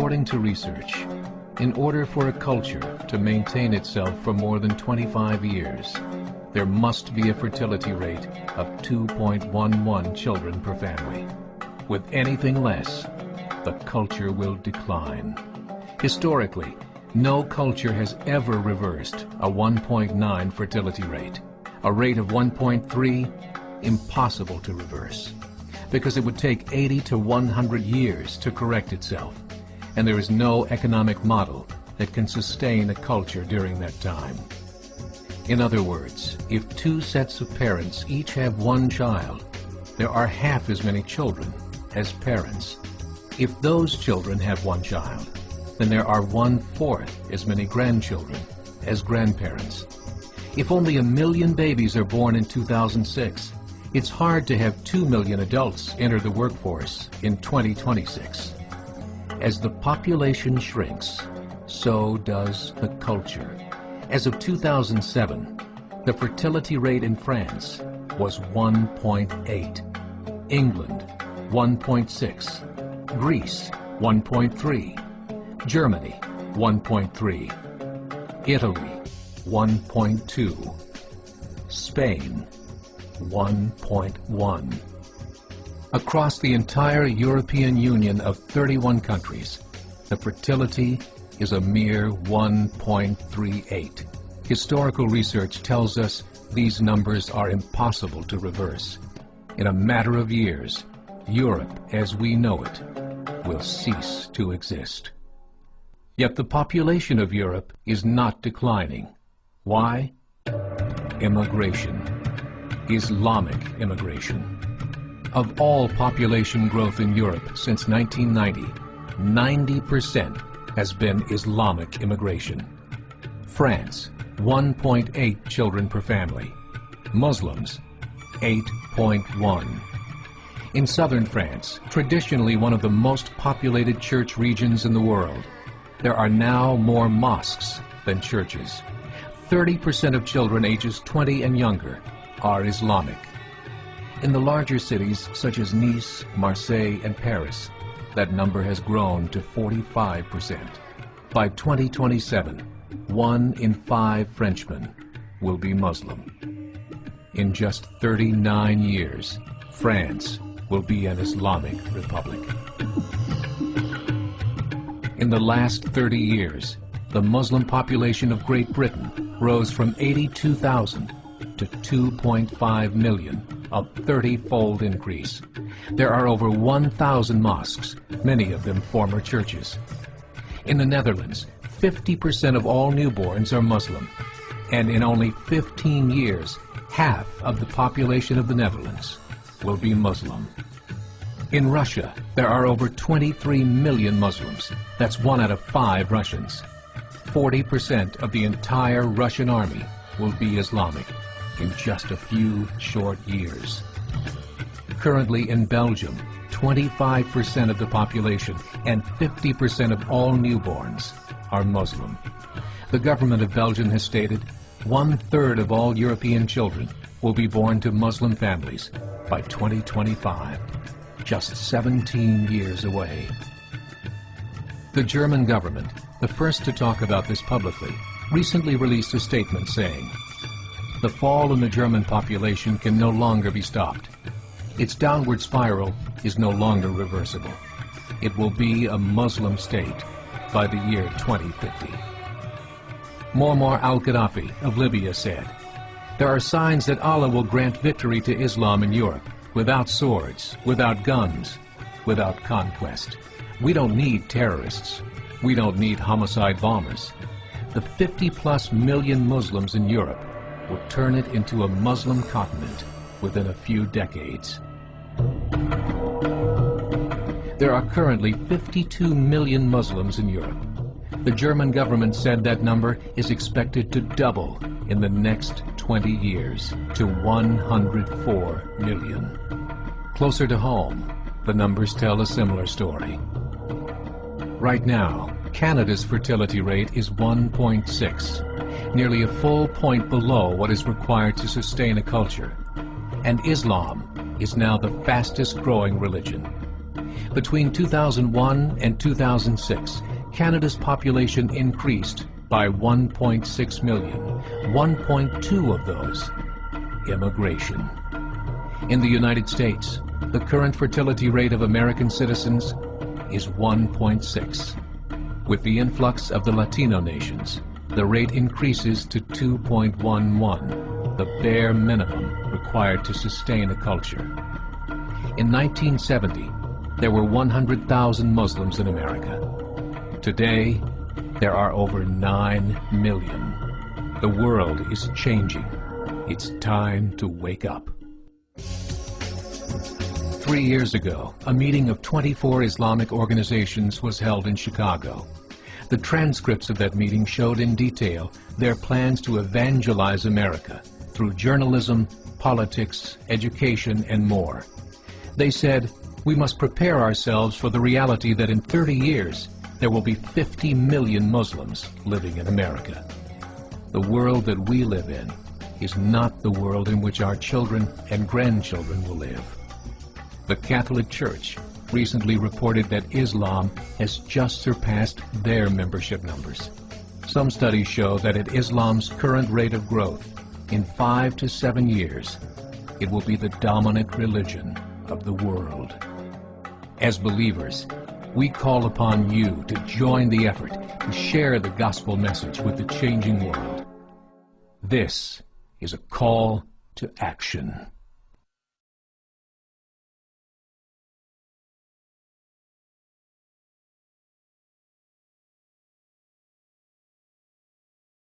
According to research, in order for a culture to maintain itself for more than 25 years, there must be a fertility rate of 2.11 children per family. With anything less, the culture will decline. Historically, no culture has ever reversed a 1.9 fertility rate. A rate of 1.3, impossible to reverse, because it would take 80 to 100 years to correct itself, and there is no economic model that can sustain a culture during that time. In other words, if two sets of parents each have one child, there are half as many children as parents. If those children have one child, then there are 1/4 as many grandchildren as grandparents. If only 1 million babies are born in 2006, it's hard to have 2 million adults enter the workforce in 2026. As the population shrinks, so does the culture. As of 2007, the fertility rate in France was 1.8, England 1.6, Greece 1.3, Germany 1.3, Italy 1.2, Spain 1.1. Across the entire European Union of 31 countries, the fertility is a mere 1.38. Historical research tells us these numbers are impossible to reverse. In a matter of years, Europe as we know it will cease to exist. Yet the population of Europe is not declining. Why? Immigration. Islamic immigration. Of all population growth in Europe since 1990, 90% has been Islamic immigration. France, 1.8 children per family. Muslims, 8.1. In southern France, traditionally one of the most populated church regions in the world, there are now more mosques than churches. 30% of children ages 20 and younger are Islamic. In the larger cities such as Nice, Marseille, and Paris, that number has grown to 45%. By 2027, 1 in 5 Frenchmen will be Muslim. In just 39 years, France will be an Islamic republic. In the last 30 years, the Muslim population of Great Britain rose from 82,000 to 2.5 million, a 30-fold increase. There are over 1,000 mosques, many of them former churches. In the Netherlands, 50% of all newborns are Muslim, and in only 15 years, half of the population of the Netherlands will be Muslim. In Russia, there are over 23 million Muslims. That's 1 out of 5 Russians. 40% of the entire Russian army will be Islamic in just a few short years. Currently in Belgium, 25% of the population and 50% of all newborns are Muslim. The government of Belgium has stated 1/3 of all European children will be born to Muslim families by 2025, just 17 years away. The German government, the first to talk about this publicly, recently released a statement saying, "The fall in the German population can no longer be stopped. Its downward spiral is no longer reversible. It will be a Muslim state by the year 2050. Muammar al-Gaddafi of Libya said, "There are signs that Allah will grant victory to Islam in Europe without swords, without guns, without conquest. We don't need terrorists. We don't need homicide bombers. The 50+ million Muslims in Europe will turn it into a Muslim continent within a few decades." There are currently 52 million Muslims in Europe. The German government said that number is expected to double in the next 20 years to 104 million. Closer to home, the numbers tell a similar story. Right now, Canada's fertility rate is 1.6, nearly a full point below what is required to sustain a culture. And Islam is now the fastest growing religion. Between 2001 and 2006, Canada's population increased by 1.6 million, 1.2 of those immigration. In the United States, the current fertility rate of American citizens is 1.6. With the influx of the Latino nations, the rate increases to 2.11, the bare minimum required to sustain a culture. In 1970, there were 100,000 Muslims in America. Today, there are over 9 million. The world is changing. It's time to wake up. 3 years ago, a meeting of 24 Islamic organizations was held in Chicago. The transcripts of that meeting showed in detail their plans to evangelize America through journalism, politics, education, and more. They said, we must prepare ourselves for the reality that in 30 years, there will be 50 million Muslims living in America. The world that we live in is not the world in which our children and grandchildren will live. The Catholic Church recently reported that Islam has just surpassed their membership numbers. Some studies show that at Islam's current rate of growth, in 5 to 7 years, it will be the dominant religion of the world. As believers, we call upon you to join the effort to share the gospel message with the changing world. This is a call to action.